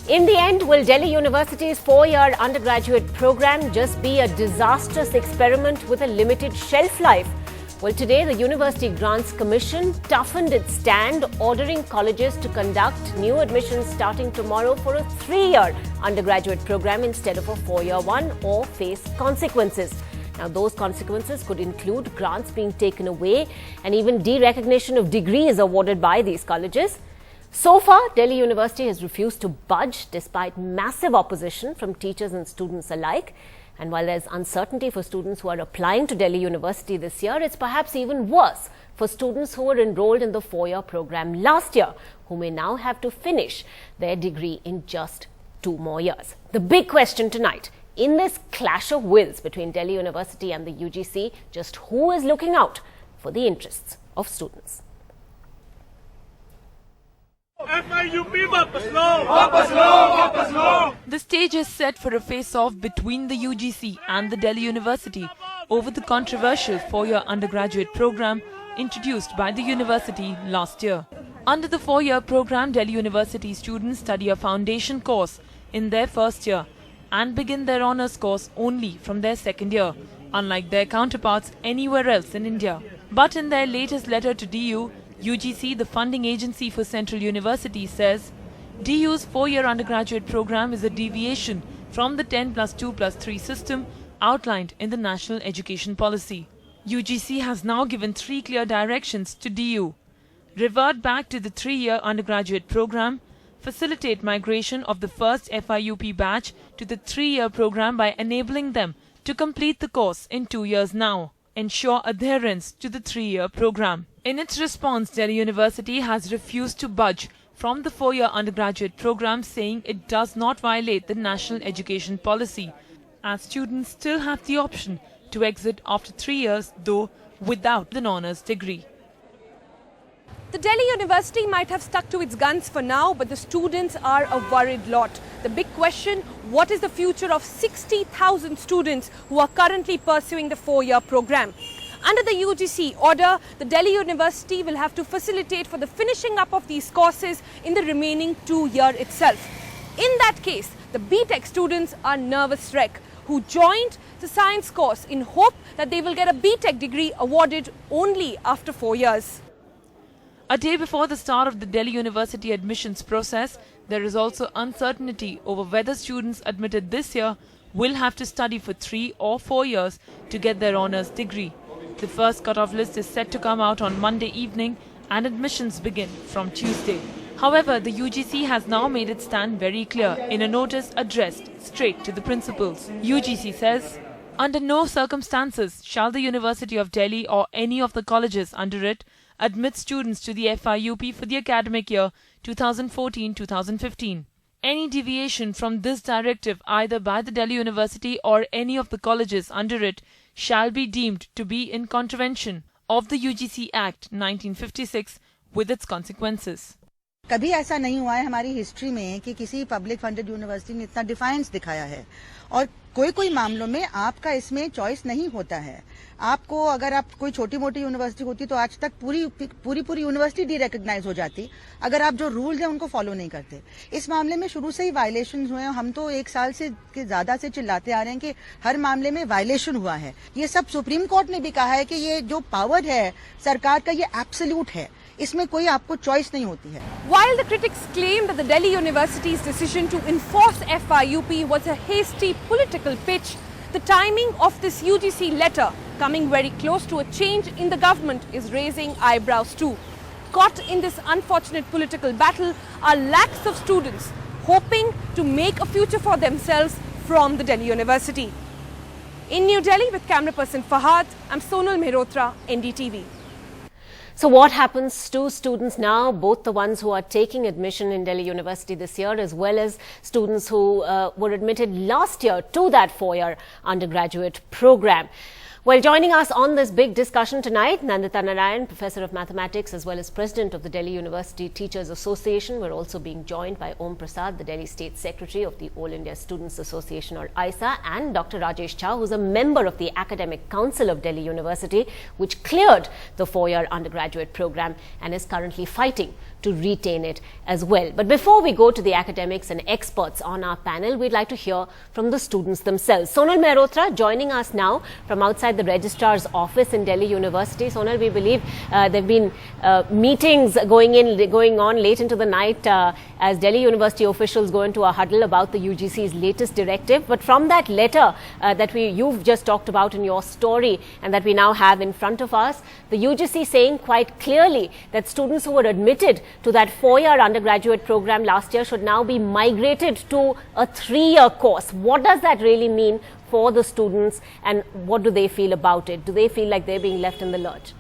In the end, will Delhi University's 4-year undergraduate program just be a disastrous experiment with a limited shelf life? Well, today the University Grants Commission toughened its stand, ordering colleges to conduct new admissions starting tomorrow for a 3-year undergraduate program instead of a 4-year one, or face consequences. Now, those consequences could include grants being taken away and even derecognition of degrees awarded by these colleges. So far, Delhi University has refused to budge despite massive opposition from teachers and students alike. And while there's uncertainty for students who are applying to Delhi University this year, it's perhaps even worse for students who were enrolled in the 4-year program last year, who may now have to finish their degree in just 2 more years. The big question tonight, in this clash of wills between Delhi University and the UGC, just who is looking out for the interests of students? The stage is set for a face-off between the UGC and the Delhi University over the controversial 4-year undergraduate program introduced by the university last year. Under the 4-year program, Delhi University students study a foundation course in their first year and begin their honours course only from their second year, unlike their counterparts anywhere else in India. But in their latest letter to DU, UGC, the funding agency for Central University, says DU's 4-year undergraduate program is a deviation from the 10+2+3 system outlined in the National Education Policy. UGC has now given 3 clear directions to DU. Revert back to the 3-year undergraduate program, facilitate migration of the first FIUP batch to the 3-year program by enabling them to complete the course in 2 years now. Ensure adherence to the 3-year program. In its response, Delhi University has refused to budge from the 4-year undergraduate program, saying it does not violate the National Education Policy, as students still have the option to exit after 3 years, though without an honours degree. The Delhi University might have stuck to its guns for now, but the students are a worried lot. The big question, what is the future of 60,000 students who are currently pursuing the 4-year program? Under the UGC order, the Delhi University will have to facilitate for the finishing up of these courses in the remaining 2-year itself. In that case, the BTech students are nervous wreck who joined the science course in hope that they will get a BTech degree awarded only after 4 years. A day before the start of the Delhi University admissions process, there is also uncertainty over whether students admitted this year will have to study for 3 or 4 years to get their honours degree. The first cut-off list is set to come out on Monday evening and admissions begin from Tuesday. However, the UGC has now made its stand very clear in a notice addressed straight to the principals. UGC says, under no circumstances shall the University of Delhi or any of the colleges under it admit students to the FIUP for the academic year 2014-2015. Any deviation from this directive either by the Delhi University or any of the colleges under it shall be deemed to be in contravention of the UGC Act 1956 with its consequences. कभी ऐसा नहीं हुआ है हमारी history में कि किसी public funded university ने इतना डिफाइंस दिखाया है और कोई मामलों में आपका इसमें चॉइस नहीं होता है। आपको अगर आप कोई छोटी मोटी यूनिवर्सिटी होती तो आज तक पूरी यूनिवर्सिटी डीरेकग्नाइज हो जाती अगर आप जो रूल्स हैं उनको फॉलो नहीं करते। इस मामले में शुरू से ही वायलेशन हुए हैं। हम तो 1 साल से ज्यादा से चिल्लाते आ रहे हैं कि हर मामले में वायलेशन हुआ है। ये सब सुप्रीम कोर्ट ने भी कहा है कि ये जो पावर है सरकार का ये एब्सोल्यूट है, इसमें कोई आपको चॉइस नहीं होती है। While the critics claim that the Delhi University's decision to enforce FIUP was a hasty political pitch, the timing of this UGC letter coming very close to a change in the government is raising eyebrows too. Caught in this unfortunate political battle are lakhs of students hoping to make a future for themselves from the Delhi University. In New Delhi with camera person Fahad, I'm Sonal Mehrotra, NDTV. So what happens to students now, both the ones who are taking admission in Delhi University this year as well as students who were admitted last year to that 4-year undergraduate program? Well, joining us on this big discussion tonight, Nandita Narayan, Professor of Mathematics as well as President of the Delhi University Teachers Association. We're also being joined by Om Prasad, the Delhi State Secretary of the All India Students Association, or ISA, and Dr. Rajesh Jha, who's a member of the Academic Council of Delhi University, which cleared the 4-year undergraduate program and is currently fighting to retain it as well. But before we go to the academics and experts on our panel, we'd like to hear from the students themselves. Sonal Mehrotra joining us now from outside the Registrar's office in Delhi University. Sonal, we believe there have been meetings going on late into the night as Delhi University officials go into a huddle about the UGC's latest directive. But from that letter that you've just talked about in your story and that we now have in front of us, the UGC saying quite clearly that students who were admitted to that 4-year undergraduate program last year should now be migrated to a 3-year course. What does that really mean for the students, and what do they feel about it? Do they feel like they're being left in the lurch?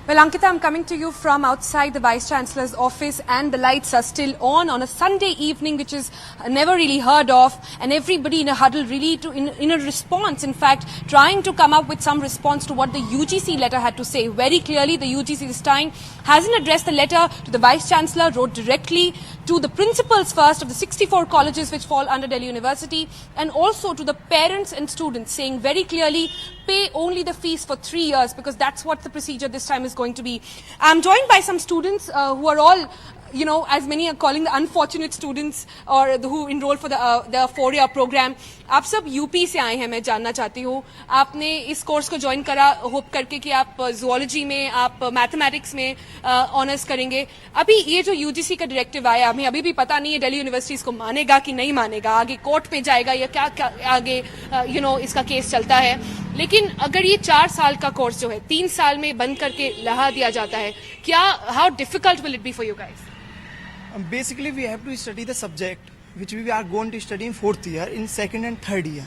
Well, Ankita, I'm coming to you from outside the Vice-Chancellor's office, and the lights are still on a Sunday evening, which is never really heard of, and everybody in a huddle really in a response, in fact, trying to come up with some response to what the UGC letter had to say. Very clearly, the UGC this time hasn't addressed the letter to the Vice-Chancellor, wrote directly to the principals first of the 64 colleges which fall under Delhi University, and also to the parents and students, saying very clearly, pay only the fees for 3 years, because that's what the procedure this time is going to be. I'm joined by some students who are all, you know, as many are calling the unfortunate students, or who enroll for the 4-year program. आप सब UP से आए हैं, मैं जानना चाहती हूँ, आपने इस कोर्स को ज्वाइन करा होप करके कि आप जूलॉजी में, आप मैथमेटिक्स में ऑनर्स करेंगे. अभी ये जो यूजीसी का डायरेक्टिव आया, हमें अभी भी पता नहीं है दिल्ली यूनिवर्सिटी इसको मानेगा कि नहीं मानेगा, आगे कोर्ट में जाएगा या क्या आगे इसका केस चलता है. लेकिन अगर ये 4 साल का कोर्स जो है 3 साल में बंद करके लगा दिया जाता है, क्या how difficult will it be for you guys? Basically, we have to study the subject which we are going to study in 4th year, in 2nd and 3rd year.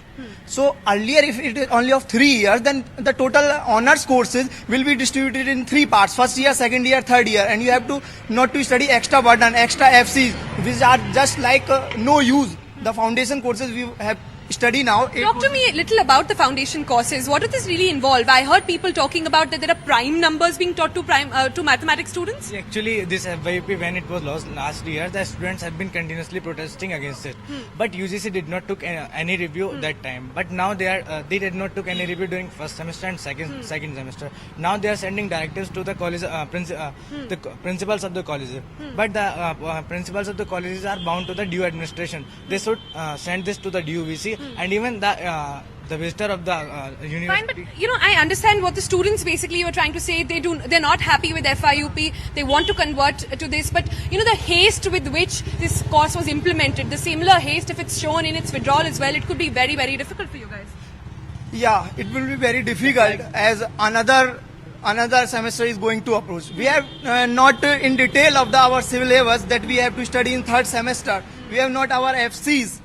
So earlier, if it is only of 3 years, then the total honors courses will be distributed in 3 parts: 1st year, 2nd year, 3rd year, and you have to not to study extra burden, extra FCs, which are just like no use. The foundation courses we have study now. Talk to me a little about the foundation courses. What does this really involve? I heard people talking about that there are prime numbers being taught to mathematics students. Actually, this FYP, when it was lost last year, the students had been continuously protesting against it. But UGC did not took any review that time. But now they did not took any review during first semester and second semester. Now they are sending directives to the college, the principals of the colleges. But the principals of the colleges are bound to the due administration. They should send this to the DUVC. And even the visitor of the university. Fine, but I understand what the students basically were trying to say. They're not happy with FIUP. They want to convert to this, but the haste with which this course was implemented, the similar haste, if it's shown in its withdrawal as well, it could be very, very difficult for you guys. Yeah, it will be very difficult as another semester is going to approach. We have not in detail of our syllabus that we have to study in 3rd semester. We have not our FCs.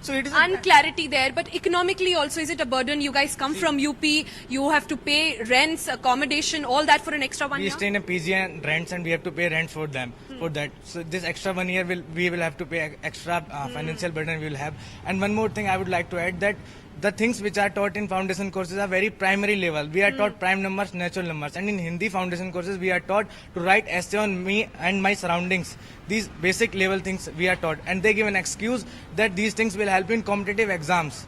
So it is unclarity there, but economically also, is it a burden? You guys come from UP, you have to pay rents, accommodation, all that for an extra 1 year? We stay in a PG and rents, and we have to pay rent for them, for that. So this extra 1 year we will have to pay extra financial burden we will have. And one more thing I would like to add, that the things which are taught in foundation courses are very primary level. We are taught prime numbers, natural numbers, and in Hindi foundation courses we are taught to write essay on me and my surroundings. These basic level things we are taught, and they give an excuse that these things will help in competitive exams.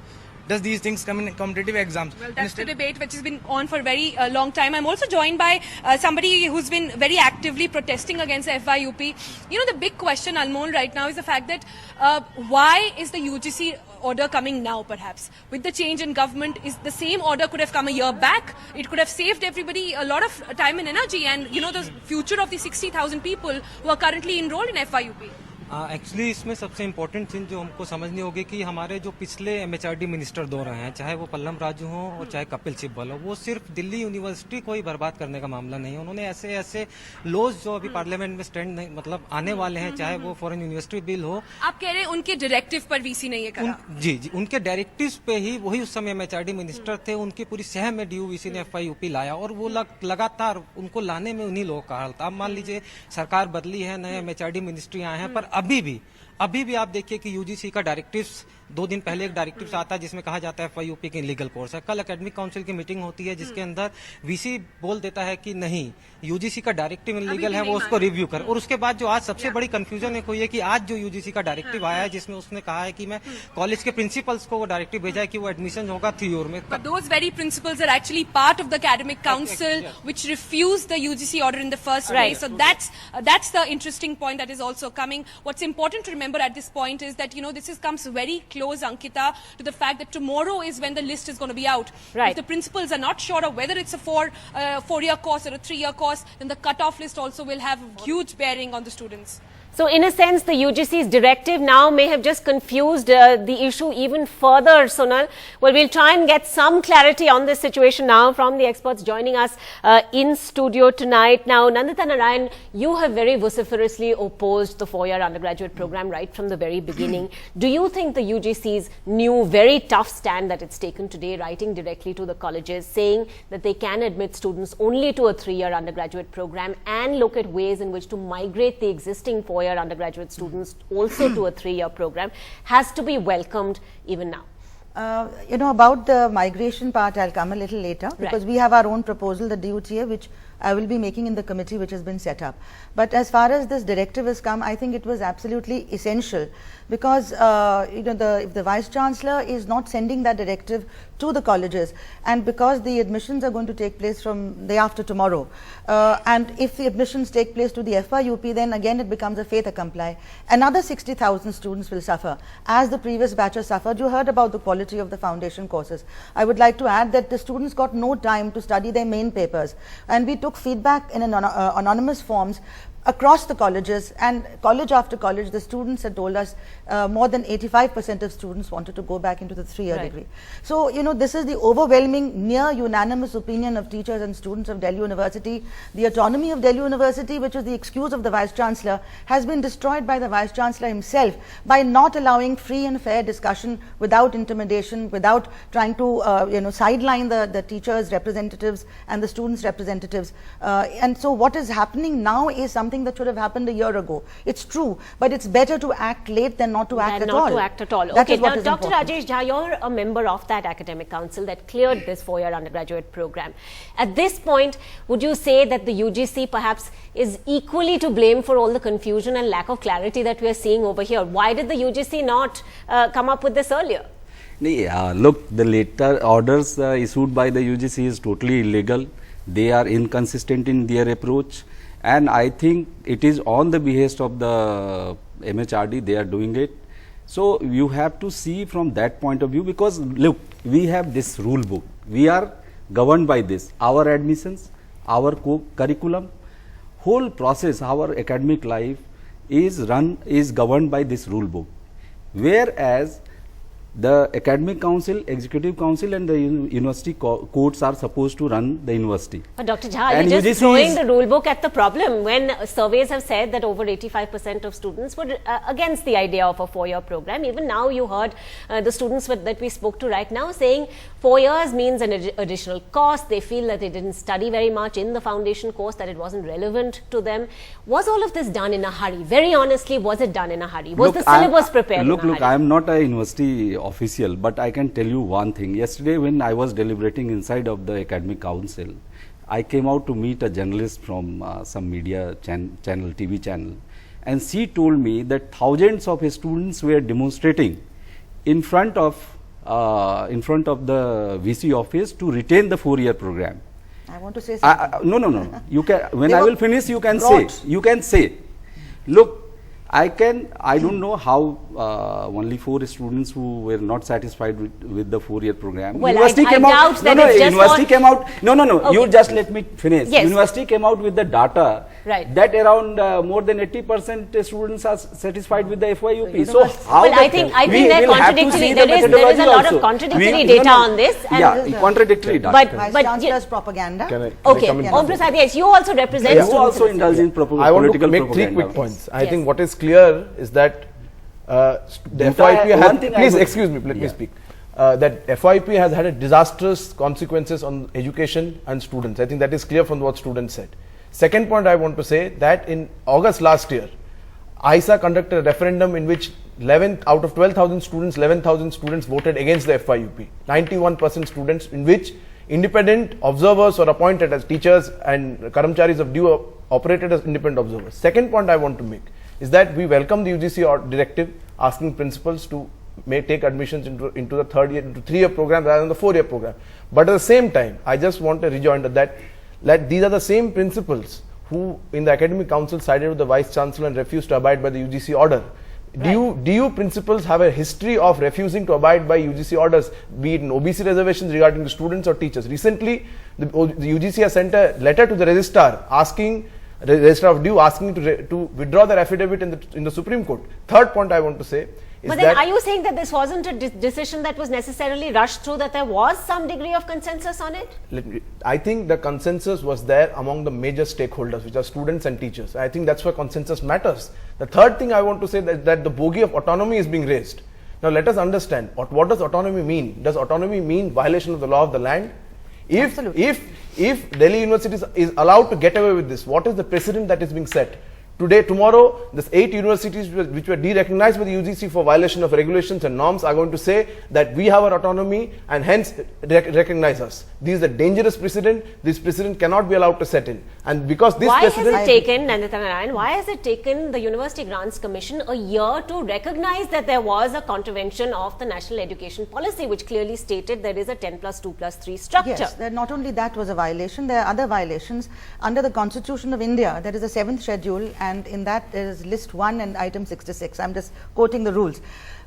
Does these things come in competitive exams? Well, that's the debate which has been on for a very long time. I'm also joined by somebody who's been very actively protesting against FIUP. The big question, Almond, right now is the fact that why is the UGC order coming now, perhaps? With the change in government, is the same order could have come a year back. It could have saved everybody a lot of time and energy, and the future of the 60,000 people who are currently enrolled in FIUP. Actually इसमें सबसे important चीज़ जो हमको समझनी होगी कि हमारे जो पिछले MHRD मिनिस्टर 2 रहे हैं, चाहे वो पल्लम राजू हों और चाहे कपिल सिब्बल हो, वो सिर्फ दिल्ली यूनिवर्सिटी को ही बर्बाद करने का मामला नहीं है. उन्होंने ऐसे लॉज जो अभी पार्लियामेंट में स्टैंड नहीं मतलब आने वाले हैं, चाहे वो फॉरेन यूनिवर्सिटी बिल हो. आप कह रहे हैं उनके डायरेक्टिव पर वीसी नहीं है करा? जी, उनके डायरेक्टिव्स पे ही वही उस समय MHRD मिनिस्टर थे, उनकी पूरी सह में DUVC ने FIUP लाया, और वो लगातार उनको लाने में उन्हीं लोगों का हाल था. अब मान लीजिए सरकार बदली है, नए MHRD मिनिस्ट्री आए हैं, पर अभी भी अभी भी आप देखिए कि यूजीसी का डायरेक्टिव्स 2 दिन पहले एक डायरेक्टिव्स आता है जिसमें कहा जाता है FYUP के लीगल कोर्स है। कल एकेडमिक काउंसिल की मीटिंग होती है जिसके अंदर वीसी बोल देता है कि नहीं, यूजीसी का डायरेक्टिव इनलीगल है, वो उसको रिव्यू कर। और उसके बाद जो आज सबसे बड़ी कंफ्यूजन एक हुई है कि आज जो यूजीसी का डायरेक्टिव आया है जिसमें उसने कहा है कि मैं कॉलेज के प्रिंसिपल्स को वो डायरेक्टिव भेजा है कि वो एडमिशन होगा थ्योर में। But those very principles are actually part of the academic council, which refused the UGC order in the first place. So that's the interesting point that is also coming. What's important to remember at this point is that, you know, this comes very close, Ankita, to the fact that tomorrow is when the list is going to be out. If the principals are not sure of whether it's a four-year course or a 3-year course, then the cut-off list also will have huge bearing on the students. So in a sense, the UGC's directive now may have just confused the issue even further, Sonal. Well, we'll try and get some clarity on this situation now from the experts joining us in studio tonight. Now, Nandita Narayan, you have very vociferously opposed the 4-year undergraduate program right from the very beginning. Do you think the UGC's new, very tough stand that it's taken today, writing directly to the colleges, saying that they can admit students only to a 3-year undergraduate program and look at ways in which to migrate the existing 4-year undergraduate students also to a 3-year program, has to be welcomed even now? You know, about the migration part, I'll come a little later because we have our own proposal, the DUTA, which I will be making in the committee which has been set up. But as far as this directive has come, I think it was absolutely essential because you know, if the Vice Chancellor is not sending that directive to the colleges, and because the admissions are going to take place from day after tomorrow, and if the admissions take place to the FYUP, then again it becomes a fait accompli. Another 60,000 students will suffer, as the previous batch has suffered. You heard about the quality of the foundation courses. I would like to add that the students got no time to study their main papers, and we took feedback in anonymous forms across the colleges, and college after college the students had told us more than 85% of students wanted to go back into the 3-year degree. So, you know, this is the overwhelming, near unanimous opinion of teachers and students of Delhi University. The autonomy of Delhi University, which is the excuse of the Vice Chancellor, has been destroyed by the Vice Chancellor himself by not allowing free and fair discussion without intimidation, without trying to you know, sideline the teachers' representatives and the students' representatives. And so what is happening now is something that should have happened a year ago. It's true, but it's better to act late than not to act at all. Okay, now Dr. Rajesh Jha, you're a member of that academic council that cleared this 4-year undergraduate program. At this point, would you say that the UGC perhaps is equally to blame for all the confusion and lack of clarity that we are seeing over here? Why did the UGC not come up with this earlier? Look, the later orders issued by the UGC is totally illegal. They are inconsistent in their approach. And I think it is on the behest of the MHRD they are doing it. So you have to see from that point of view, because look, we have this rule book. We are governed by this. Our admissions, our curriculum, whole process, our academic life is governed by this rule book. Whereas the academic council, executive council and the university courts are supposed to run the university. But Dr. Jha, are you just throwing the rule book at the problem when surveys have said that over 85% of students were against the idea of a 4-year program? Even now you heard the students that we spoke to right now saying 4 years means an additional cost. They feel that they didn't study very much in the foundation course, that it wasn't relevant to them. Was all of this done in a hurry? Very honestly, was it done in a hurry? Was the syllabus prepared in a hurry? Look, I am not a university official, but I can tell you one thing. Yesterday when I was deliberating inside of the academic council, I came out to meet a journalist from some media channel, TV channel, and she told me that thousands of students were demonstrating in front of the VC office to retain the 4-year program. I want to say something. No. You can, when I will finish, you can say. You can say. Look, I don't know how only 4 students who were not satisfied with the 4-year program. Well, university came out. University came out. No. Okay. You just let me finish. Yes. University came out with the data that around more than 80% students are satisfied with the FYUP. So how? Well, I think they're contradictory. There is a lot of contradictory data on this. And contradictory data. But Chancellor's propaganda. Okay. Om Prasad, yes, you also represent students. You also indulge in political I want to make 3 quick points. I think what is clear is that the FYP has, please excuse me, let me speak, that FYP has had a disastrous consequences on education and students. I think that is clear from what students said. Second point I want to say that in August last year, ISA conducted a referendum in which 11 out of 12,000 students, 11,000 students voted against the FYUP. 91% students, in which independent observers were appointed as teachers and Karamcharis of DU operated as independent observers. Second point I want to make is that we welcome the UGC directive asking principals to take admissions into the 3-year program rather than the 4-year program. But at the same time, I just want to rejoin that these are the same principals who in the academic council sided with the vice chancellor and refused to abide by the UGC order. Right. DU principals have a history of refusing to abide by UGC orders, be it in OBC reservations regarding the students or teachers. Recently, the UGC has sent a letter to the registrar asking of DU asking to withdraw their affidavit in the Supreme Court. Third point I want to say is but then are you saying that this wasn't a decision that was necessarily rushed through, that there was some degree of consensus on it? I think the consensus was there among the major stakeholders, which are students and teachers. I think that's why consensus matters. The third thing I want to say that the bogey of autonomy is being raised. Now let us understand, what does autonomy mean? Does autonomy mean violation of the law of the land? If Delhi University is allowed to get away with this, what is the precedent that is being set? Today, tomorrow, these 8 universities which were de-recognized by the UGC for violation of regulations and norms are going to say that we have our autonomy and hence recognize us. This is a dangerous precedent. This precedent cannot be allowed to set in. And because this precedent... Why has it taken the University Grants Commission a year to recognize that there was a contravention of the National Education Policy, which clearly stated there is a 10+2+3 structure? Yes, not only that was a violation, there are other violations. Under the Constitution of India, there is a 7th schedule, and in that there is list 1 and item 66. I'm just quoting the rules.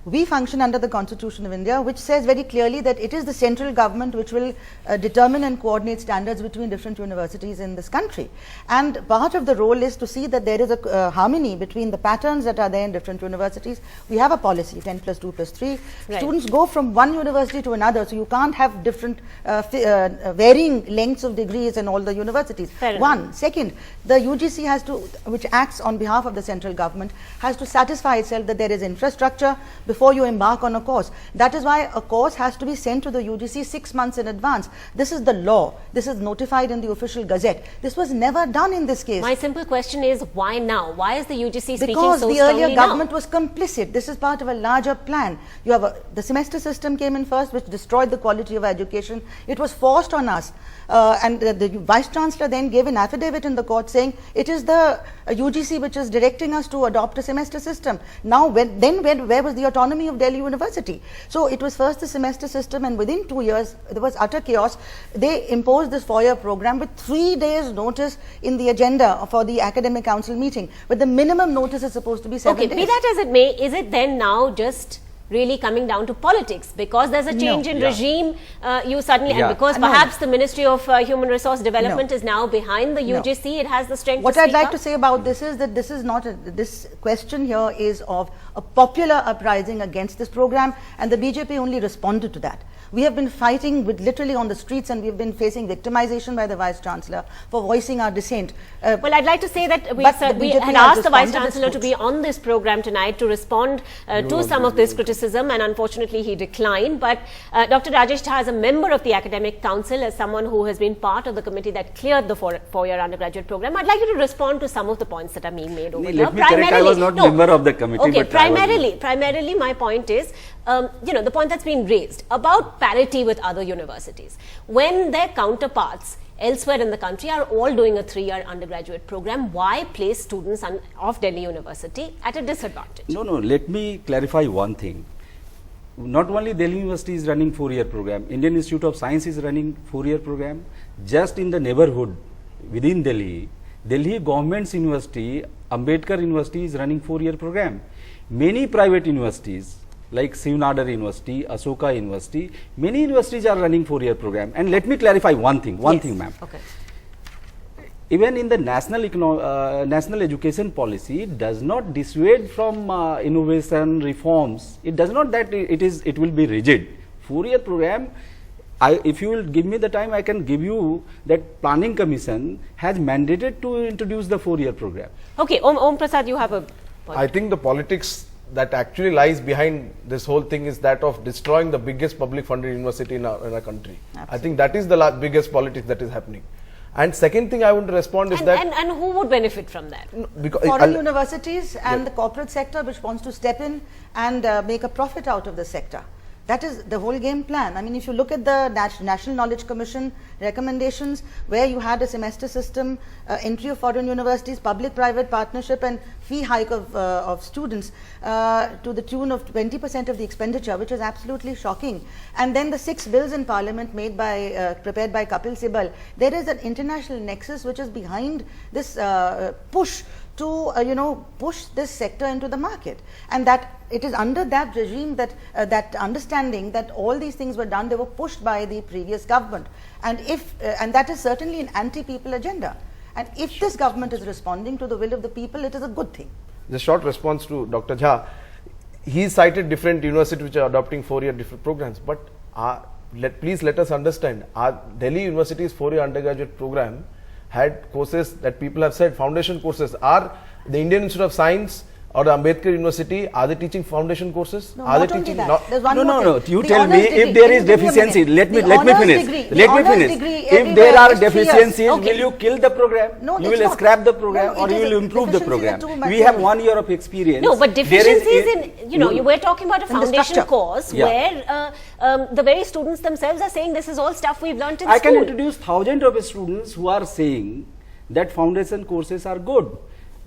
We function under the Constitution of India, which says very clearly that it is the central government which will determine and coordinate standards between different universities in this country. And part of the role is to see that there is a harmony between the patterns that are there in different universities. We have a policy, 10+2+3. Right. Students go from one university to another, so you can't have different varying lengths of degrees in all the universities. One. Second, the UGC has to, which acts on behalf of the central government, has to satisfy itself that there is infrastructure before you embark on a course. That is why a course has to be sent to the UGC 6 months in advance. This is the law. This is notified in the official gazette. This was never done in this case. My simple question is, why now? Why is the UGC speaking so strongly now? Because the earlier government was complicit. This is part of a larger plan. You have the semester system came in first, which destroyed the quality of education. It was forced on us. And the Vice Chancellor then gave an affidavit in the court saying it is the UGC which is directing us to adopt a semester system. Now, where was the autonomy of Delhi University? So it was first the semester system, and within 2 years there was utter chaos. They imposed this 4-year program with 3 days notice in the agenda for the academic council meeting, but the minimum notice is supposed to be 7 days. Okay, be that as it may, is it then now just really coming down to politics, because there's a change in regime, you suddenly, and because perhaps the Ministry of Human Resource Development is now behind the UGC, it has the strength what to I'd like to say about this is that this is not this question here is of a popular uprising against this program, and the BJP only responded to that. We have been fighting with literally on the streets, and we've been facing victimization by the Vice Chancellor for voicing our dissent. Well, I'd like to say that we had asked the Vice Chancellor to be on this program tonight to respond to some of this criticism, and unfortunately he declined. But Dr. Rajesh Jha, as a member of the Academic Council, as someone who has been part of the committee that cleared the 4-year undergraduate program, I'd like you to respond to some of the points that are being made over here. I was not member of the committee. Okay, primarily my point is, the point that's been raised about parity with other universities. When their counterparts elsewhere in the country are all doing a 3-year undergraduate program, why place students of Delhi University at a disadvantage? No, let me clarify one thing. Not only Delhi University is running 4-year program, Indian Institute of Science is running 4-year program. Just in the neighborhood within Delhi, Delhi Government's University, Ambedkar University is running 4-year program. Many private universities like Sivnadar University, Asoka University, many universities are running 4-year program. And let me clarify one thing, ma'am. Okay. Even in the national education policy, it does not dissuade from innovation reforms. It does not that it will be rigid. 4-year program, if you will give me the time, I can give you that Planning Commission has mandated to introduce the 4-year program. Okay, Om Prasad, you have a point. I think the politics that actually lies behind this whole thing is that of destroying the biggest public funded university in our country. Absolutely. I think that is the biggest politics that is happening. And second thing I want to respond is that and who would benefit from that? because Foreign universities and the corporate sector which wants to step in and make a profit out of the sector. That is the whole game plan. I mean, if you look at the National Knowledge Commission recommendations, where you had a semester system, entry of foreign universities, public-private partnership, and fee hike of students to the tune of 20% of the expenditure, which is absolutely shocking. And then the 6 bills in Parliament made by prepared by Kapil Sibal. There is an international nexus which is behind this push to push this sector into the market, and that it is under that regime that that understanding that all these things were done, they were pushed by the previous government, and and that is certainly an anti-people agenda, and if this government is responding to the will of the people, it is a good thing. The short response to Dr. Jha, he cited different universities which are adopting 4-year different programs, but please let us understand, our Delhi University's 4-year undergraduate program had courses that people have said foundation courses. Are the Indian Institute of Science or the Ambedkar University, are they teaching foundation courses? No, are not they only teaching? that. There's one more No. thing. You The tell me honours if degree, there is give me a deficiency. minute. Let me The finish. honours degree- the Let me honours finish. degree If there everywhere are is 3 years. deficiencies, Okay. will you kill the program? No, You it's will not. scrap the program, No, or it you is will a- improve the deficiencies are program. too much We have only. 1 year of experience. No, but There deficiencies in, we're talking about a In the foundation structure. course Yeah. where the very students themselves are saying this is all stuff we've learnt in I school. can introduce thousands of students who are saying that foundation courses are good.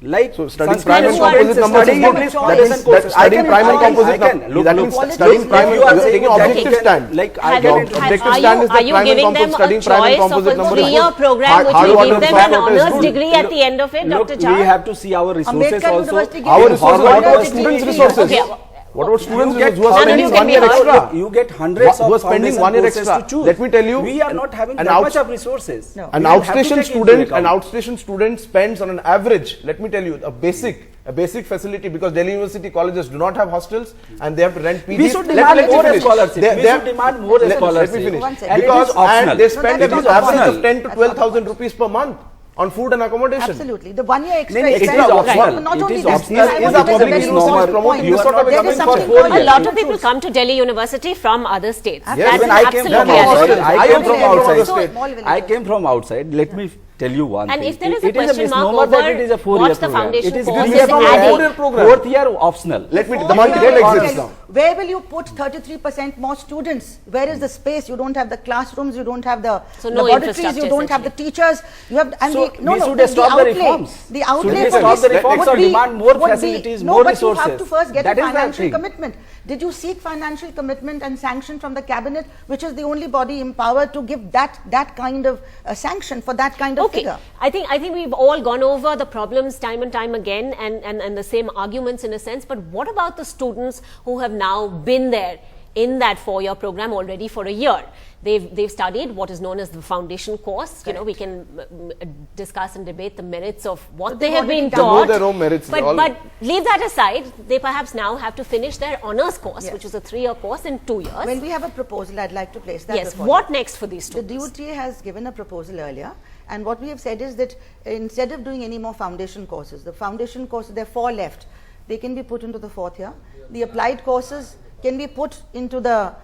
Like So studying Sanskrit prime and is composite good, numbers is studying good. English That foundation means courses. that studying prime and composite numbers. Look, That means look, studying look, prime if you are and saying taking that objective you can- stand. like I Have can you- introduce- objective are stand is you, that are you prime and giving them composite, a studying prime and choice of composite a numbers is 3-year good. program which Hard will water give them and an flat water is honours good. degree at the end of it, Look, Dr. we Jha? have to see our resources Ambedkar also. University Our In resources, Harvard what about degree- students' Okay. resources? What about students You get who are no, spending you 1 can year be hard. extra? You get hundreds Who of are spending foundation 1 year courses extra? to choose. Let me tell you, we are not having an that out- much of resources. No. An We will have to outstation take into student, account. an outstation student spends on an average, let me tell you, a basic facility, because Delhi University colleges do not have hostels and they have to rent PGs. We should Let demand me more finish. scholarship. They- We they should demand more let scholarship. me finish. One second. And it Because is optional. and they spend It an is average optional. of 10 to 12,000 rupees per month on food and accommodation. Absolutely. The 1 year extra No, it is expense- optional. Not It only is that, optional. I Is want a to tell public a very university important promoting point. this sort of There is coming for something 4 called A years. lot of people come to Delhi University from other states. Yes. That's Even I came from absolutely outside. outside. understood. I came from from outside. outside. Small villages. I came from outside. Let me tell you one And thing. if there is a It is question mark misnomer that over it is a 4-year what's the program. foundation It is course, we is have a adding. 4-year program. 4th year optional. Let me, the Fourth multi-grade year, I will exists tell now. you, where will you put 33% more students? Where is the space? You don't have the classrooms, you don't have the So no laboratories, you infrastructure, don't have the teachers. You have and So no, we no, should the stop the outlay, reforms. the Should outlay we for stop this the reforms would or be- demand more would be- facilities, no, more but you have to resources? first get That a is the financial thing. commitment. Did you seek financial commitment and sanction from the cabinet, which is the only body empowered to give that kind of sanction for that kind of Okay, figure? I think we've all gone over the problems time and time again and the same arguments in a sense, but what about the students who have now been there in that 4-year program already for a year? They've studied what is known as the foundation course. You know, we can discuss and debate the merits of what But they they've have been already done. taught. They know their own merits, But, all- but leave that aside, they perhaps now have to finish their honours course, Yes. which is a 3-year course in 2 years. When we have a proposal, I'd like to place that Yes, before what you. next for these The students? DUTA has given a proposal earlier, and what we have said is that instead of doing any more foundation courses, the foundation courses, there are 4 left, they can be put into the 4th year. The applied courses can be put into the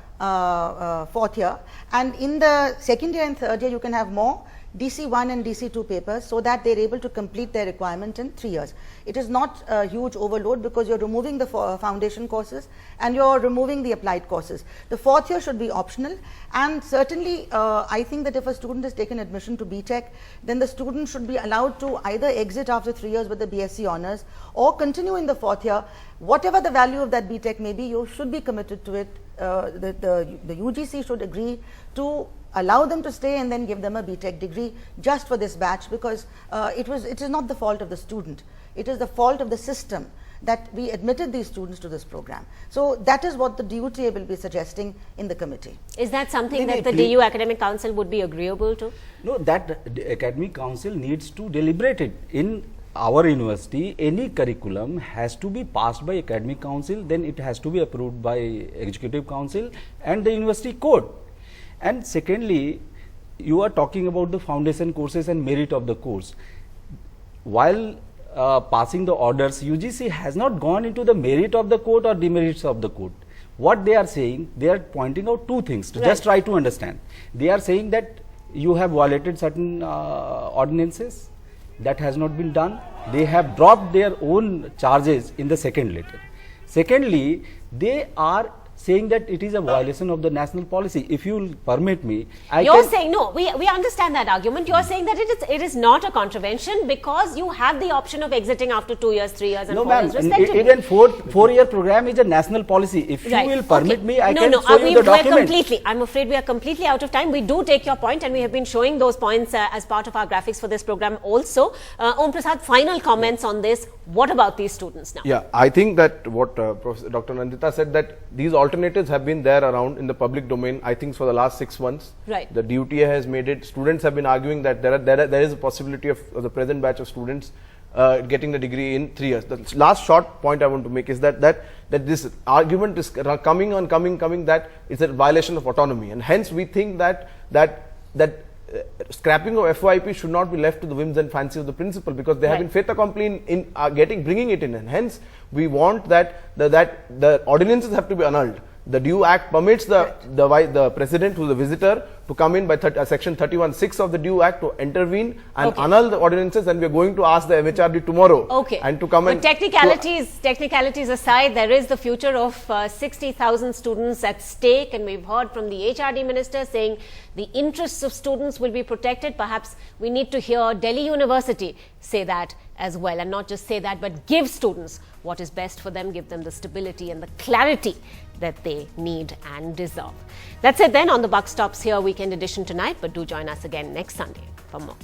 4th year, and in the 2nd year and 3rd year you can have more DC1 and DC2 papers, so that they're able to complete their requirement in 3 years. It is not a huge overload because you're removing the foundation courses and you're removing the applied courses. The 4th year should be optional, and certainly I think that if a student has taken admission to BTech, then the student should be allowed to either exit after 3 years with the BSc honours or continue in the 4th year. Whatever the value of that BTech may be, you should be committed to it. The UGC should agree to allow them to stay and then give them a BTech degree just for this batch, because it is not the fault of the student. It is the fault of the system that we admitted these students to this program. So that is what the DUTA will be suggesting in the committee. Is that something No, that the please. DU Academic Council would be agreeable to? No, that the academic council needs to deliberate it. In our university, any curriculum has to be passed by academic council, then it has to be approved by executive council and the university code. And secondly, you are talking about the foundation courses and merit of the course. While passing the orders, UGC has not gone into the merit of the code or demerits of the code. What they are saying, they are pointing out 2 things. Right. Just try to understand. They are saying that you have violated certain ordinances. That has not been done. They have dropped their own charges in the second letter. Secondly, they are saying that it is a violation of the national policy. If you will permit me, You're saying, no, we understand that argument. You're saying that it is not a contravention because you have the option of exiting after 2 years, 3 years and 4 years respectively. Even four-year program is a national policy. If you will permit me, I can show you the document. I'm afraid we are completely out of time. We do take your point and we have been showing those points as part of our graphics for this program also. Om Prasad, final comments on this. What about these students now? Yeah, I think that what Professor Dr. Nandita said, that these alternatives have been there around in the public domain, I think, for the last 6 months. Right. The DUTA has made it. Students have been arguing that there is a possibility of the present batch of students getting the degree in 3 years. The last short point I want to make is that this argument is coming that it's a violation of autonomy, and hence we think that scrapping of FYP should not be left to the whims and fancies of the principal, because they have been fait accompli in bringing it in, and hence we want that the ordinances have to be annulled. The DU Act permits the president, who is a visitor, to come in by section 31(6) of the DU Act to intervene and annul the ordinances, and we are going to ask the MHRD tomorrow. And to come but technicalities aside, there is the future of 60,000 students at stake, and we've heard from the HRD minister saying the interests of students will be protected. Perhaps we need to hear Delhi University say that as well, and not just say that, but give students what is best for them, give them the stability and the clarity that they need and deserve. That's it then on the Buck Stops Here Weekend Edition tonight, but do join us again next Sunday for more.